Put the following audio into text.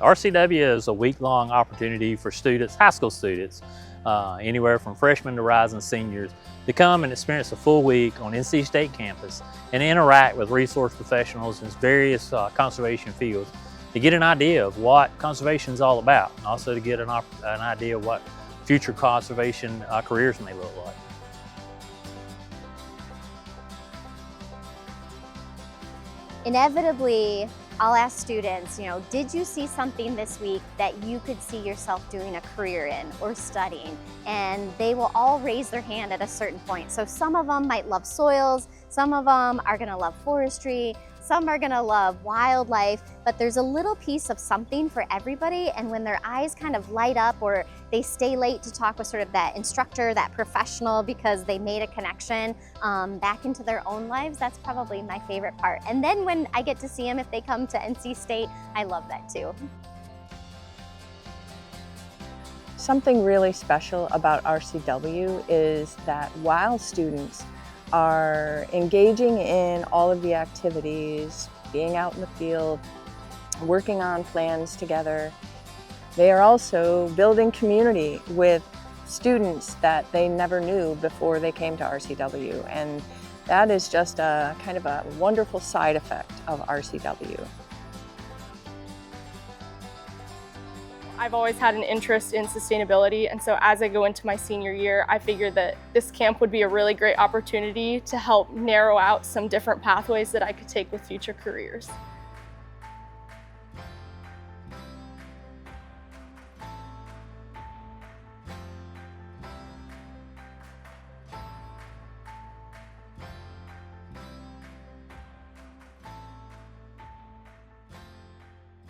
RCW is a week-long opportunity for students, high school students, anywhere from freshmen to rising seniors, to come and experience a full week on NC State campus and interact with resource professionals in various conservation fields to get an idea of what conservation is all about, and also to get an idea of what future conservation careers may look like. Inevitably, I'll ask students, did you see something this week that you could see yourself doing a career in or studying? And they will all raise their hand at a certain point. So some of them might love soils, some of them are gonna love forestry, some are gonna love wildlife, but there's a little piece of something for everybody. And when their eyes kind of light up or they stay late to talk with sort of that instructor, that professional, because they made a connection back into their own lives, that's probably my favorite part. And then when I get to see them, if they come to NC State, I love that too. Something really special about RCW is that while students are engaging in all of the activities, being out in the field, working on plans together, they are also building community with students that they never knew before they came to RCW. And that is just a kind of a wonderful side effect of RCW. I've always had an interest in sustainability, and so as I go into my senior year, I figured that this camp would be a really great opportunity to help narrow out some different pathways that I could take with future careers.